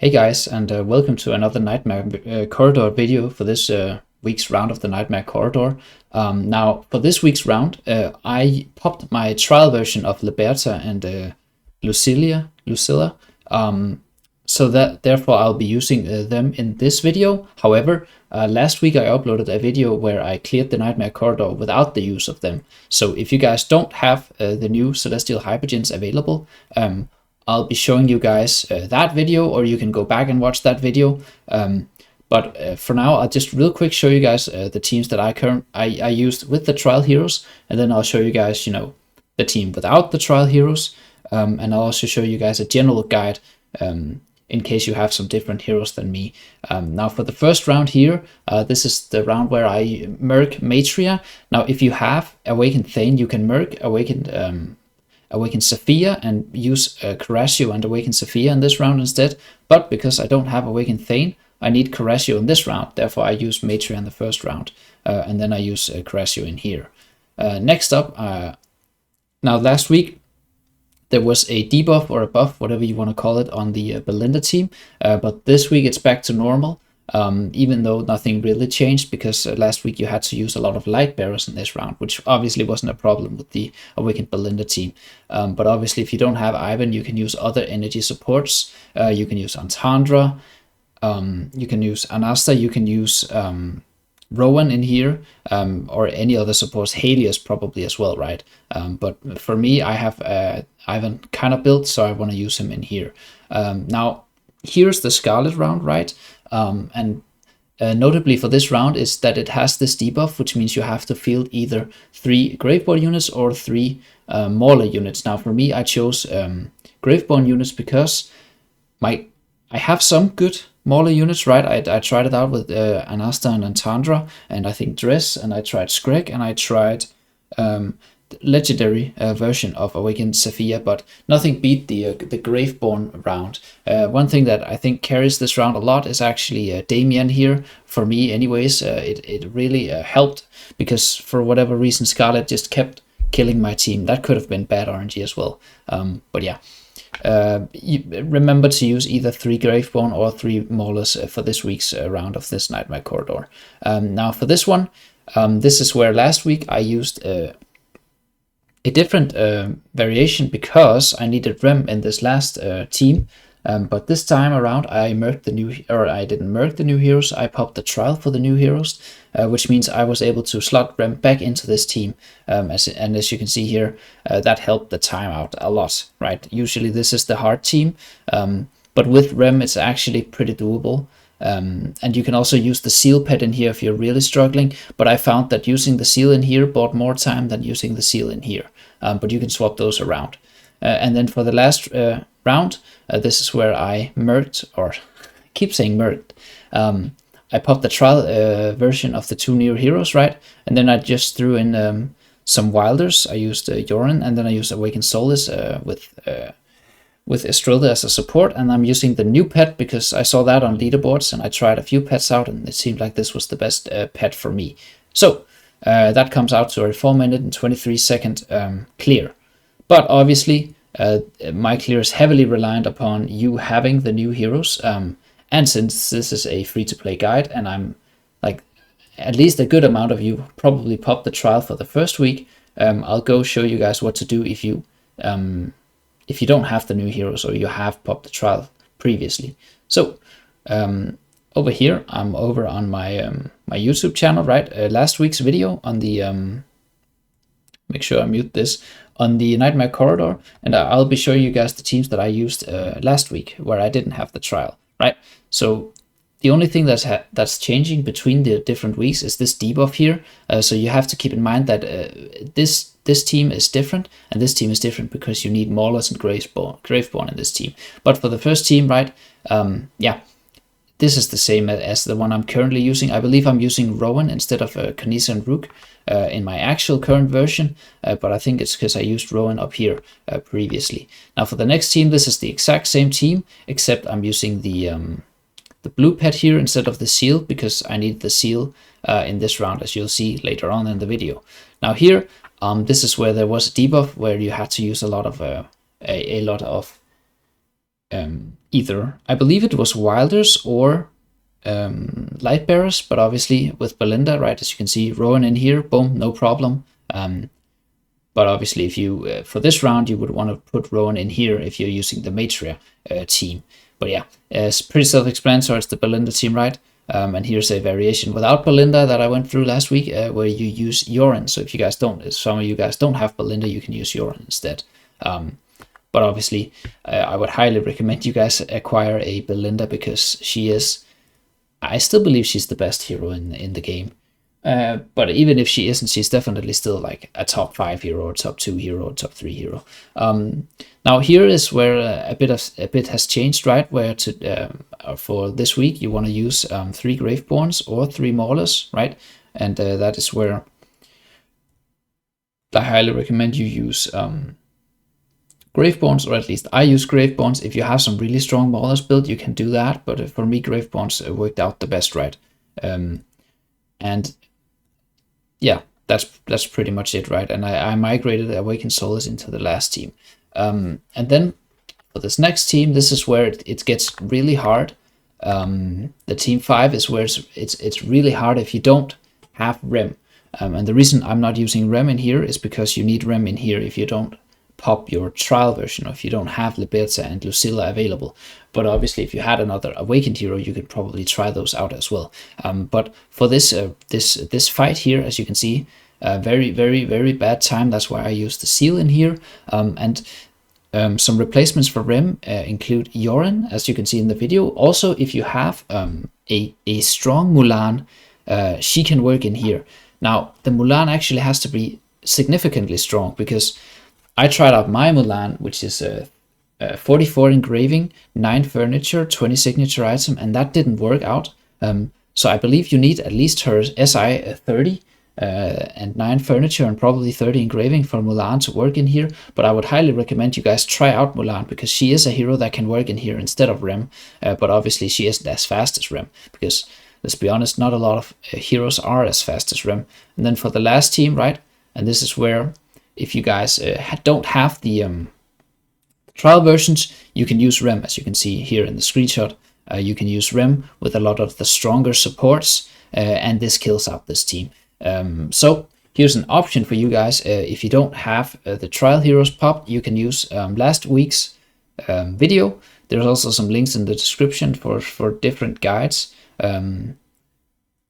Hey guys, and welcome to another Nightmare Corridor video for this week's round of the Nightmare Corridor. Now, for this week's round, I popped my trial version of Liberta and Lucilla, so that therefore I'll be using them in this video. However, last week I uploaded a video where I cleared the Nightmare Corridor without the use of them. So if you guys don't have the new Celestial Hypergens available, I'll be showing you guys that video, or you can go back and watch that video. But for now, I'll just real quick show you guys the teams that I used with the trial heroes, and then I'll show you guys, the team without the trial heroes, and I'll also show you guys a general guide in case you have some different heroes than me. Now for the first round here, this is the round where I merc Matria. Now if you have Awakened Thane, you can merc Awaken Sophia and use Carasio and Awaken Sophia in this round instead. But because I don't have Awaken Thane, I need Carasio in this round. Therefore, I use Matria in the first round, and then I use Carasio in here. Next up, now last week there was a debuff or a buff, whatever you want to call it, on the Belinda team. But this week it's back to normal. Even though nothing really changed, because last week you had to use a lot of light bearers in this round, which obviously wasn't a problem with the Awakened Belinda team. But obviously if you don't have Ivan, you can use other energy supports. You can use Antandra, you can use Anasta, you can use Rowan in here, or any other supports, Helios probably as well, right? But for me, I have Ivan kind of built, so I want to use him in here. Now, here's the Scarlet round, right? And notably for this round is that it has this debuff, which means you have to field either 3 Graveborn units or 3 Mauler units. Now for me, I chose Graveborn units because I have some good Mauler units, right? I tried it out with Anasta and Antandra, and I think Dress, and I tried Skreg, and I tried legendary version of Awakened Sophia, but nothing beat the Graveborn round. One thing that I think carries this round a lot is actually Damien here. For me anyways, it really helped, because for whatever reason Scarlet just kept killing my team. That could have been bad RNG as well. But yeah, remember to use either 3 Graveborn or 3 Maulers for this week's round of this Nightmare Corridor. Now for this one, this is where last week I used a different variation, because I needed Rem in this last team, but this time around I didn't merc the new heroes, I popped the trial for the new heroes, which means I was able to slot Rem back into this team, and as you can see here, that helped the timeout a lot, right? Usually this is the hard team, but with Rem it's actually pretty doable. And you can also use the seal pet in here if you're really struggling, but I found that using the seal in here bought more time than using the seal in here, but you can swap those around. And then for the last round, this is where I merged, or keep saying merged, I popped the trial version of the 2 new heroes, right? And then I just threw in some wilders. I used Yorin, and then I used Awakened Soulless with Estrella as a support, and I'm using the new pet because I saw that on leaderboards, and I tried a few pets out, and it seemed like this was the best pet for me. So that comes out to a 4-minute and 23-second clear. But obviously, my clear is heavily reliant upon you having the new heroes, and since this is a free-to-play guide, and I'm like, at least a good amount of you probably popped the trial for the first week, I'll go show you guys what to do if you don't have the new heroes, or you have popped the trial previously. So over here, I'm over on my my YouTube channel, right? Last week's video on the make sure I mute this, on the Nightmare Corridor, and I'll be showing you guys the teams that I used last week where I didn't have the trial, right? So the only thing that's changing between the different weeks is this debuff here. So you have to keep in mind that this team is different, and this team is different because you need Maulers and Graveborn in this team. But for the first team, right, yeah, this is the same as the one I'm currently using. I believe I'm using Rowan instead of Kanisa and Rook in my actual current version, but I think it's because I used Rowan up here previously. Now for the next team, this is the exact same team, except I'm using the blue pet here instead of the seal, because I need the seal in this round, as you'll see later on in the video. Now here, this is where there was a debuff where you had to use a lot of either, I believe it was Wilders or Light Bearers, but obviously with Belinda, right, as you can see, Rowan in here, boom, no problem. But obviously, if you for this round, you would want to put Rowan in here if you're using the Matria team. But yeah, it's pretty self-explanatory. It's the Belinda team, right? And here's a variation without Belinda that I went through last week, where you use Yoren. So if you guys don't, if some of you guys don't have Belinda, you can use Yoren instead. But obviously, I would highly recommend you guys acquire a Belinda, because she is, I still believe she's the best hero in the game. But even if she isn't, she's definitely still like a top 5 hero, or top 2 hero, or top 3 hero. Now here is where a bit has changed, right? Where for this week you want to use 3 Graveborns or 3 Maulers, right? And that is where I highly recommend you use Graveborns, or at least I use Graveborns. If you have some really strong Maulers build, you can do that, but for me Graveborns worked out the best, right? And yeah, that's pretty much it, right? And I migrated Awakened Souls into the last team. And then for this next team, this is where it gets really hard. The team 5 is where it's really hard if you don't have Rem. And the reason I'm not using Rem in here is because you need Rem in here if you don't pop your trial version, or if you don't have Liberta and Lucilla available. But obviously, if you had another Awakened hero, you could probably try those out as well. But for this fight here, as you can see, very, very, very bad time. That's why I used the Seal in here. And some replacements for Rem include Yoren, as you can see in the video. Also, if you have a strong Mulan, she can work in here. Now, the Mulan actually has to be significantly strong, because I tried out my Mulan, which is 44 engraving, 9 furniture, 20 signature item, and that didn't work out. So I believe you need at least her SI 30 and 9 furniture and probably 30 engraving for Mulan to work in here. But I would highly recommend you guys try out Mulan, because she is a hero that can work in here instead of Rem. But obviously she isn't as fast as Rem, because let's be honest, not a lot of heroes are as fast as Rem. And then for the last team, right, and this is where, if you guys don't have the trial versions, you can use Rem, as you can see here in the screenshot. You can use Rem with a lot of the stronger supports, and this kills out this team. So here's an option for you guys. If you don't have the trial heroes popped, you can use last week's video. There's also some links in the description for different guides.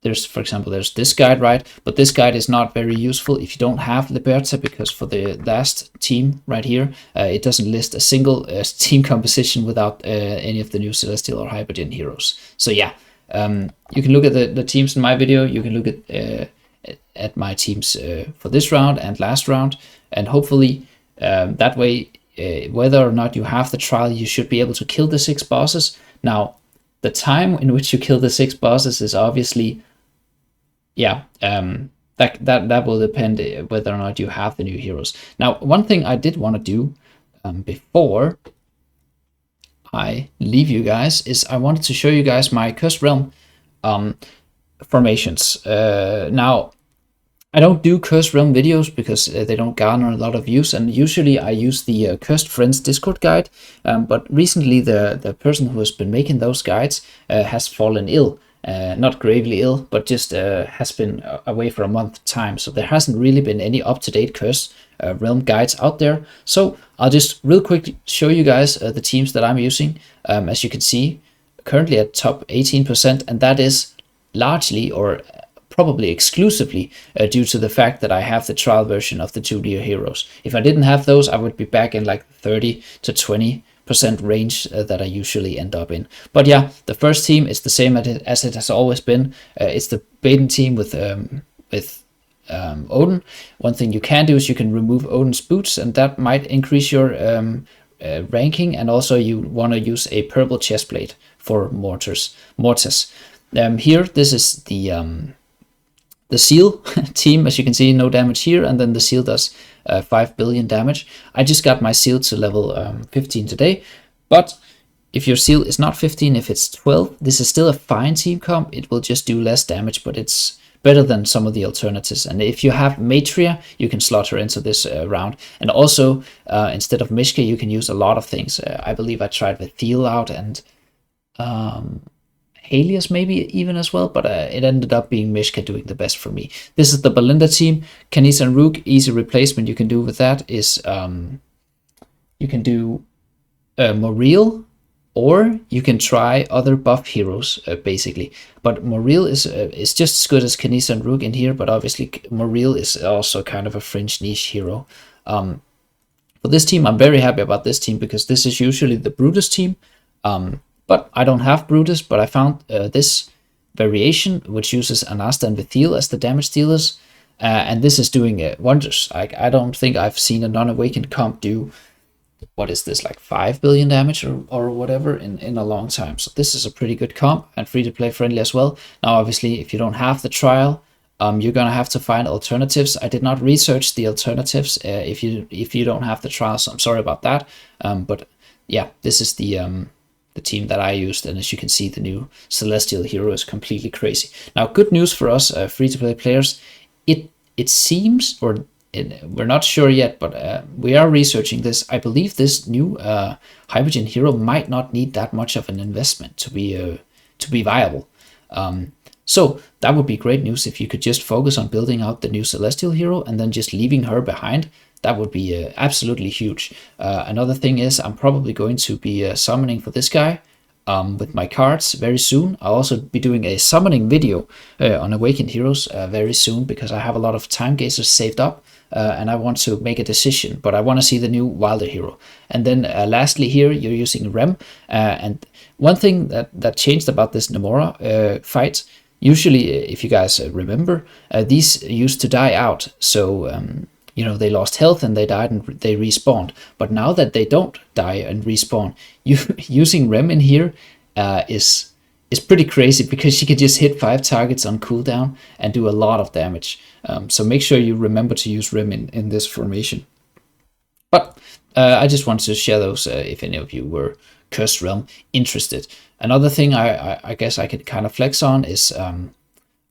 There's, for example, there's this guide, right? But this guide is not very useful if you don't have Liberta, because for the last team right here, it doesn't list a single team composition without any of the new Celestial or Hypergen heroes. So yeah, you can look at the teams in my video. You can look at my teams for this round and last round, and hopefully that way, whether or not you have the trial, you should be able to kill the 6 bosses. Now, the time in which you kill the 6 bosses is obviously, yeah, that will depend whether or not you have the new heroes. Now, one thing I did want to do before I leave you guys is I wanted to show you guys my Cursed Realm formations. Now, I don't do Cursed Realm videos because they don't garner a lot of views, and usually I use the Cursed Friends Discord guide, but recently the person who has been making those guides has fallen ill. Not gravely ill, but just has been away for a month time, so there hasn't really been any up-to-date Cursed Realm guides out there. So I'll just real quick show you guys the teams that I'm using. As you can see, currently at top 18%, and that is largely, or probably exclusively, due to the fact that I have the trial version of the 2 new heroes. If I didn't have those, I would be back in like 30 to 20% range that I usually end up in. But yeah, the first team is the same as it has always been. It's the Baden team with Odin. One thing you can do is you can remove Odin's boots, and that might increase your ranking. And also you want to use a purple chestplate for mortars. Here, this is the Seal team. As you can see, no damage here, and then the Seal does 5 billion damage. I just got my Seal to level 15 today, but if your Seal is not 15, if it's 12, this is still a fine team comp. It will just do less damage, but it's better than some of the alternatives. And if you have Matria, you can slot her into this round. And also, instead of Mishka, you can use a lot of things. I believe I tried with Thiel out and Helios maybe even as well, but it ended up being Mishka doing the best for me. This is the Belinda team. Canis and Rook, easy replacement you can do with that is you can do Moril, or you can try other buff heroes, basically. But Moril is just as good as Canis and Rook in here, but obviously Moril is also kind of a fringe niche hero. For this team, I'm very happy about this team because this is usually the Brutus team. But I don't have Brutus, but I found this variation, which uses Anasta and Vithiel as the damage dealers. And this is doing wonders. I don't think I've seen a non-awakened comp do, what is this, like 5 billion damage or whatever in a long time. So this is a pretty good comp and free-to-play friendly as well. Now, obviously, if you don't have the trial, you're going to have to find alternatives. I did not research the alternatives if you don't have the trial, so I'm sorry about that. But yeah, this is the team that I used, and as you can see, the new Celestial hero is completely crazy. Now, good news for us free-to-play players, it seems, or we're not sure yet, but we are researching this. I believe this new hydrogen hero might not need that much of an investment to be viable. So that would be great news if you could just focus on building out the new Celestial hero and then just leaving her behind. That would be absolutely huge. Another thing is I'm probably going to be summoning for this guy with my cards very soon. I'll also be doing a summoning video on Awakened Heroes very soon because I have a lot of time gazers saved up and I want to make a decision, but I want to see the new Wilder hero. And then lastly here, you're using Rem. And one thing that changed about this Namora fight, usually, if you guys remember, these used to die out. So they lost health and they died and they respawned. But now that they don't die and respawn, using Rem in here is pretty crazy because she can just hit 5 targets on cooldown and do a lot of damage. So make sure you remember to use Rem in this formation. But I just wanted to share those if any of you were Cursed Realm interested. Another thing I guess I could kind of flex on is I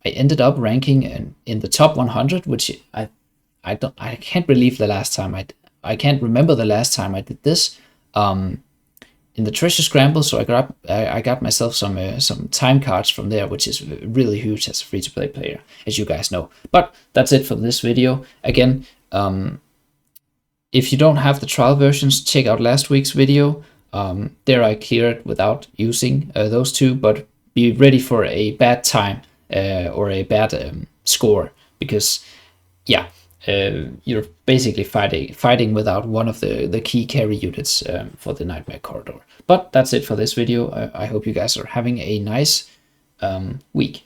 ended up ranking in the top 100, which I can't believe the last time I can't remember the last time I did this in the treasure scramble. So I got myself some time cards from there, which is really huge as a free to play player, as you guys know. But that's it for this video. Again, if you don't have the trial versions, check out last week's video. There I cleared without using those two, but be ready for a bad time or a bad score because yeah. You're basically fighting without one of the key carry units for the Nightmare Corridor. But that's it for this video. I hope you guys are having a nice week.